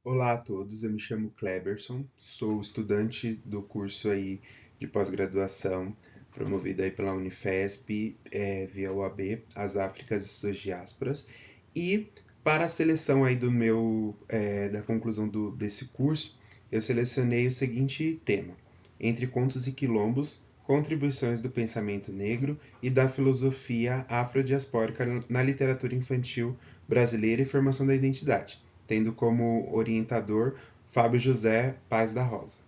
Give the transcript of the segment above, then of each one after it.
Olá a todos, eu me chamo Kleberson, sou estudante do curso aí de pós-graduação promovido aí pela Unifesp, via UAB, As Áfricas e Suas Diásporas, e para a seleção aí da conclusão desse curso, eu selecionei o seguinte tema: Entre Contos e Quilombos, contribuições do pensamento negro e da filosofia afrodiaspórica na literatura infantil brasileira e formação da identidade, tendo como orientador Fábio José Paz da Rosa.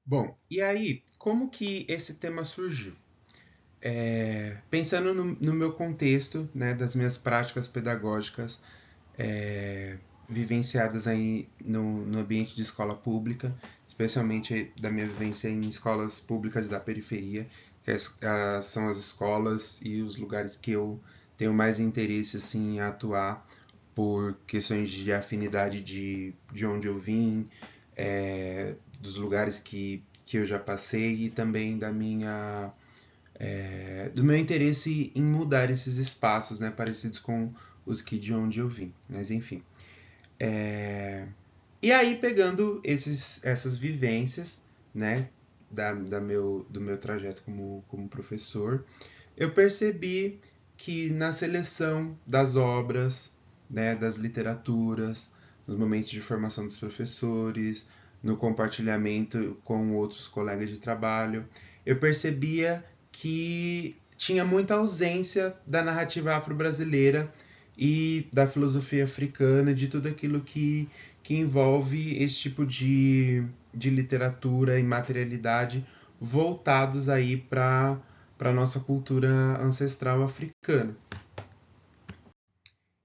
Bom, e aí, como que esse tema surgiu? Pensando no meu contexto, né, das minhas práticas pedagógicas vivenciadas aí no ambiente de escola pública, especialmente da minha vivência em escolas públicas da periferia, são as escolas e os lugares que eu tenho mais interesse assim, em atuar por questões de afinidade de onde eu vim, dos lugares que eu já passei e também do meu interesse em mudar esses espaços, né, parecidos com os que de onde eu vim. Mas enfim. E aí, pegando essas vivências, né, do meu trajeto como professor, eu percebi que na seleção das obras, né, das literaturas, nos momentos de formação dos professores, no compartilhamento com outros colegas de trabalho, eu percebia que tinha muita ausência da narrativa afro-brasileira e da filosofia africana, de tudo aquilo que envolve esse tipo de literatura e materialidade voltados aí para a nossa cultura ancestral africana.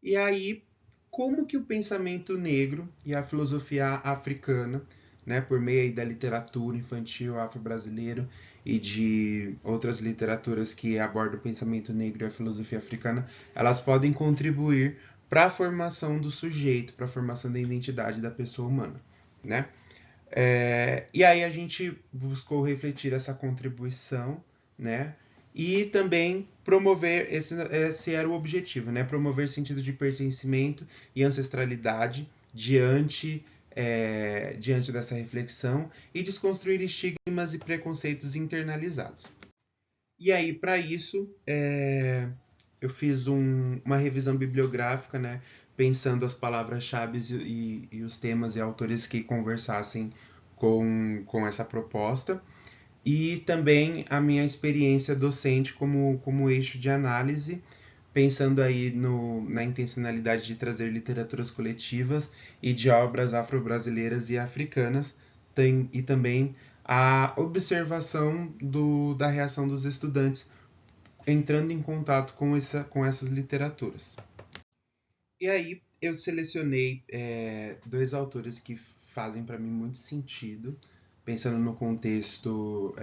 E aí, como que o pensamento negro e a filosofia africana, né, por meio da literatura infantil afro-brasileiro e de outras literaturas que abordam o pensamento negro e a filosofia africana, elas podem contribuir para a formação do sujeito, para a formação da identidade da pessoa humana, né? E aí a gente buscou refletir essa contribuição, né? E também promover, esse era o objetivo, né? Promover sentido de pertencimento e ancestralidade diante dessa reflexão e desconstruir estigmas e preconceitos internalizados. E aí, para isso, eu fiz uma revisão bibliográfica, né? Pensando as palavras-chave e os temas e autores que conversassem com essa proposta. E também a minha experiência docente como eixo de análise, pensando aí na intencionalidade de trazer literaturas coletivas e de obras afro-brasileiras e africanas, e também a observação da reação dos estudantes entrando em contato com essas literaturas. E aí eu selecionei dois autores que fazem para mim muito sentido, pensando no contexto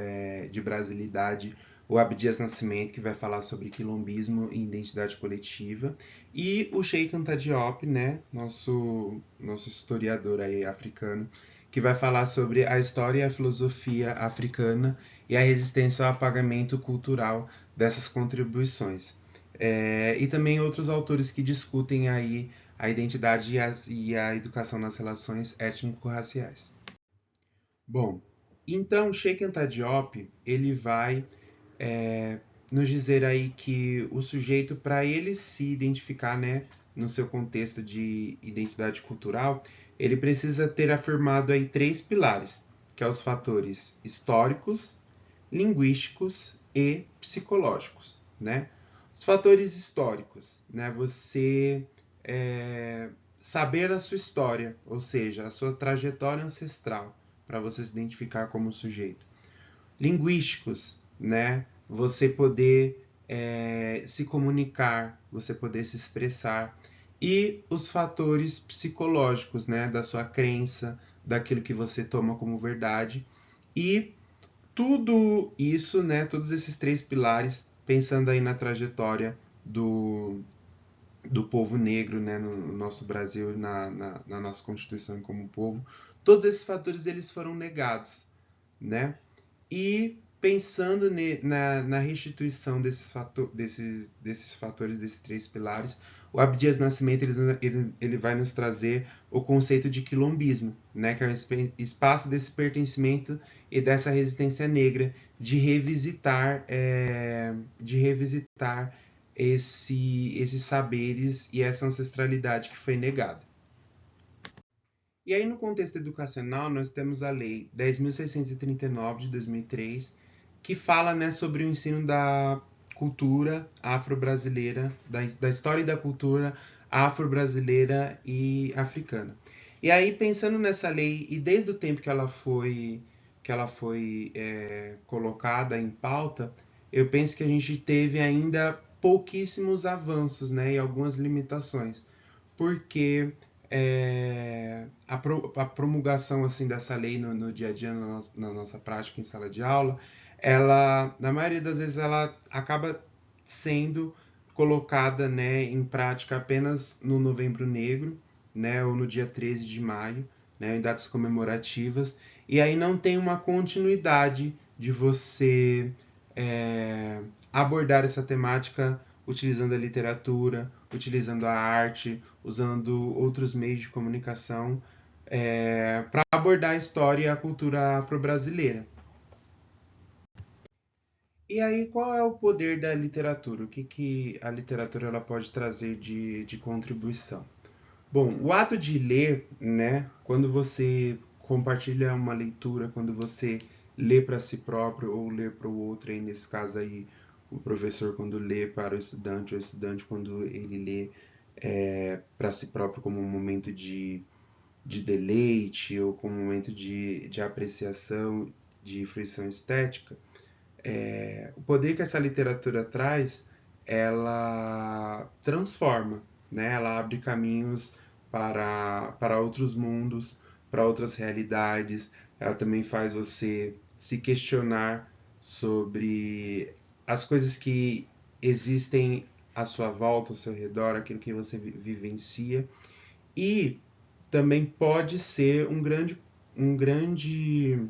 de brasilidade, o Abdias Nascimento, que vai falar sobre quilombismo e identidade coletiva, e o Sheikh Anta Diop, né, nosso historiador aí africano, que vai falar sobre a história e a filosofia africana e a resistência ao apagamento cultural dessas contribuições. E também outros autores que discutem aí a identidade e a educação nas relações étnico-raciais. Bom, então Sheikh Anta Diop, ele vai é, nos dizer aí que o sujeito, para ele se identificar, né, no seu contexto de identidade cultural, ele precisa ter afirmado aí três pilares, que são os fatores históricos, linguísticos e psicológicos, né? Os fatores históricos, né? Você é, saber a sua história, ou seja, a sua trajetória ancestral, para você se identificar como sujeito. Linguísticos, né? Você poder se comunicar, você poder se expressar. E os fatores psicológicos, né? Da sua crença, daquilo que você toma como verdade. E tudo isso, né, todos esses três pilares, pensando aí na trajetória do povo negro, né, no nosso Brasil, na nossa Constituição como povo, todos esses fatores eles foram negados, né? E pensando na restituição desses fatores, desses três pilares, o Abdias Nascimento ele vai nos trazer o conceito de quilombismo, né, que é um espaço desse pertencimento e dessa resistência negra, de revisitar esses saberes e essa ancestralidade que foi negada. E aí, no contexto educacional, nós temos a Lei 10.639 de 2003, que fala, né, sobre o ensino da cultura afro-brasileira, da história e da cultura afro-brasileira e africana. E aí, pensando nessa lei, e desde o tempo que ela foi colocada em pauta, eu penso que a gente teve ainda pouquíssimos avanços, né, e algumas limitações, porque a promulgação assim dessa lei no dia a dia, na nossa prática em sala de aula, ela, na maioria das vezes, ela acaba sendo colocada, né, em prática apenas no Novembro Negro, né, ou no dia 13 de maio, né, em datas comemorativas, e aí não tem uma continuidade de você abordar essa temática utilizando a literatura, utilizando a arte, usando outros meios de comunicação para abordar a história e a cultura afro-brasileira. E aí, qual é o poder da literatura? O que a literatura ela pode trazer de contribuição? Bom, o ato de ler, né, quando você compartilha uma leitura, quando você lê para si próprio ou lê para o outro, aí nesse caso aí, o professor quando lê para o estudante quando ele lê para si próprio como um momento de deleite ou como um momento de apreciação, de fruição estética, o poder que essa literatura traz, ela transforma, né? Ela abre caminhos para outros mundos, para outras realidades. Ela também faz você se questionar sobre as coisas que existem à sua volta, ao seu redor, aquilo que você vivencia. E também pode ser uma grande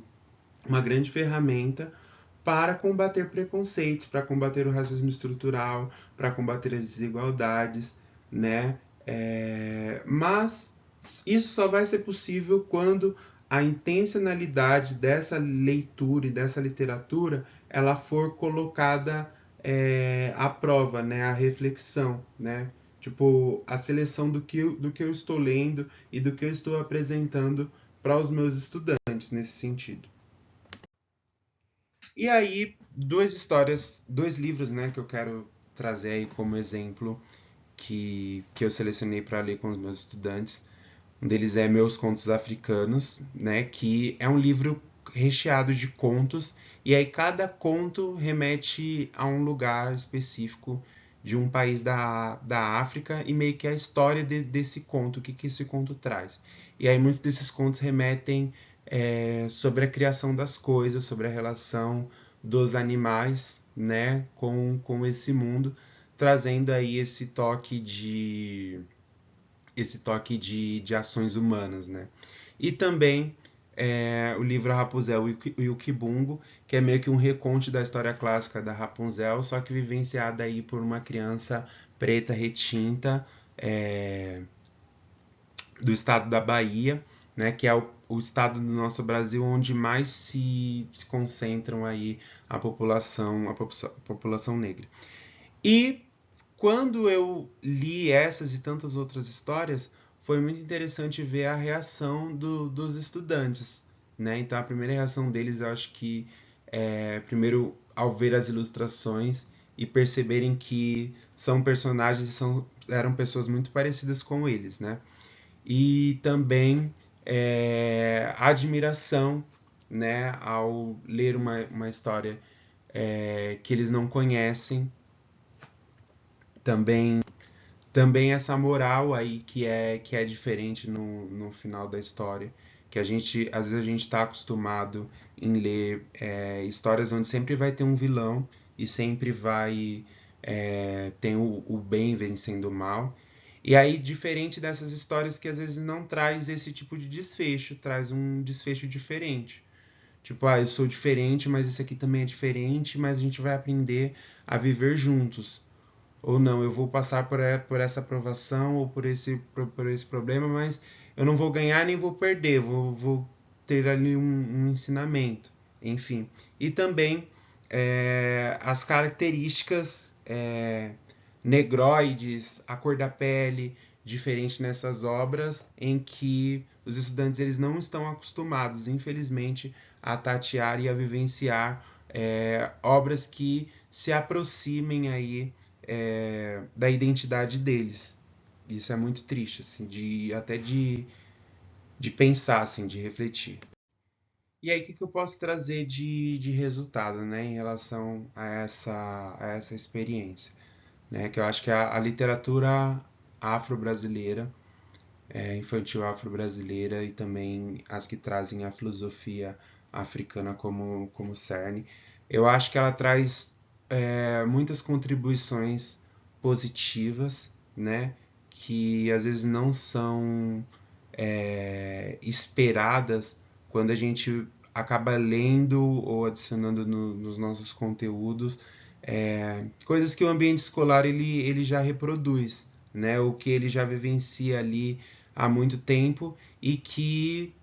ferramenta para combater preconceitos, para combater o racismo estrutural, para combater as desigualdades, né? Mas isso só vai ser possível quando a intencionalidade dessa leitura e dessa literatura ela for colocada à prova, né? A reflexão, né? Tipo, a seleção do que eu estou lendo e do que eu estou apresentando para os meus estudantes nesse sentido. E aí, dois livros, né, que eu quero trazer aí como exemplo que eu selecionei para ler com os meus estudantes. Um deles é Meus Contos Africanos, né, que é um livro recheado de contos, e aí cada conto remete a um lugar específico de um país da África e meio que a história desse conto, o que esse conto traz. E aí muitos desses contos remetem sobre a criação das coisas, sobre a relação dos animais, né, com esse mundo, trazendo aí esse toque de ações humanas, né? E também o livro Rapunzel e o Kibungo, que é meio que um reconte da história clássica da Rapunzel, só que vivenciada aí por uma criança preta retinta do estado da Bahia, né, que é o estado do nosso Brasil onde mais se concentram aí a população negra. E quando eu li essas e tantas outras histórias, foi muito interessante ver a reação dos estudantes, né? Então a primeira reação deles, eu acho que primeiro ao ver as ilustrações e perceberem que são personagens e eram pessoas muito parecidas com eles, né? E também a admiração, né, ao ler uma história que eles não conhecem, também essa moral aí que é diferente no final da história, que às vezes a gente está acostumado em ler histórias onde sempre vai ter um vilão e sempre vai ter o bem vencendo o mal. E aí, diferente dessas histórias que às vezes não traz esse tipo de desfecho, traz um desfecho diferente. Tipo, eu sou diferente, mas esse aqui também é diferente, mas a gente vai aprender a viver juntos. ou não, eu vou passar por essa aprovação ou por esse problema, mas eu não vou ganhar nem vou perder, vou ter ali um ensinamento, enfim. E também as características negroides, a cor da pele, diferente nessas obras em que os estudantes eles não estão acostumados, infelizmente, a tatear e a vivenciar obras que se aproximem aí da identidade deles. Isso é muito triste, assim, até de pensar, assim, de refletir. E aí, o que eu posso trazer de resultado, né, em relação a essa experiência? Né, que eu acho que a literatura afro-brasileira, infantil afro-brasileira e também as que trazem a filosofia africana como cerne, eu acho que ela traz muitas contribuições positivas, né, que às vezes não são esperadas quando a gente acaba lendo ou adicionando nos nossos conteúdos coisas que o ambiente escolar ele já reproduz, né? O que ele já vivencia ali há muito tempo e que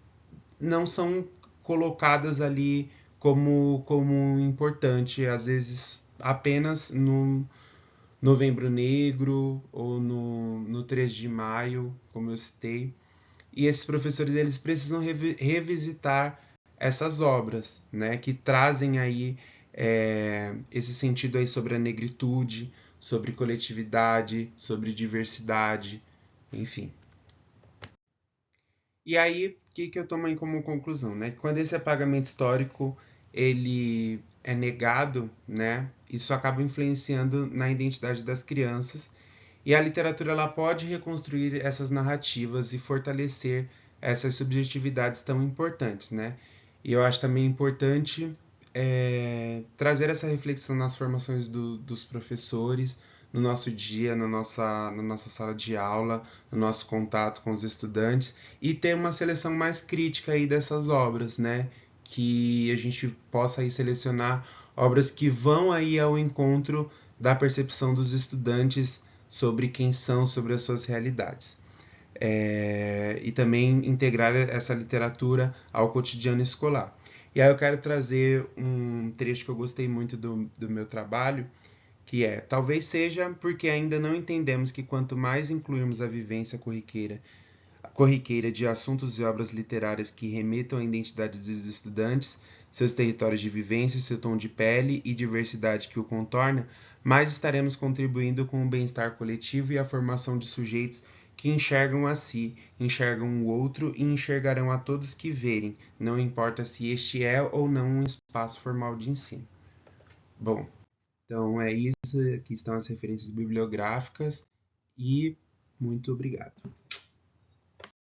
não são colocadas ali como importante, às vezes apenas no Novembro Negro ou no 3 de maio, como eu citei. E esses professores eles precisam revisitar essas obras, né, que trazem aí esse sentido aí sobre a negritude, sobre coletividade, sobre diversidade, enfim. E aí, o que eu tomo aí como conclusão, né? Quando esse apagamento histórico ele é negado, né, isso acaba influenciando na identidade das crianças e a literatura ela pode reconstruir essas narrativas e fortalecer essas subjetividades tão importantes, né? E eu acho também importante trazer essa reflexão nas formações dos professores, no nosso dia, na nossa sala de aula, no nosso contato com os estudantes e ter uma seleção mais crítica aí dessas obras, né? Que a gente possa aí selecionar obras que vão aí ao encontro da percepção dos estudantes sobre quem são, sobre as suas realidades. E também integrar essa literatura ao cotidiano escolar. E aí eu quero trazer um trecho que eu gostei muito do meu trabalho, que é: talvez seja porque ainda não entendemos que quanto mais incluirmos a vivência corriqueira de assuntos e obras literárias que remetam à identidade dos estudantes, seus territórios de vivência, seu tom de pele e diversidade que o contorna, mais estaremos contribuindo com o bem-estar coletivo e a formação de sujeitos que enxergam a si, enxergam o outro e enxergarão a todos que verem, não importa se este é ou não um espaço formal de ensino. Bom, então é isso, aqui estão as referências bibliográficas e muito obrigado.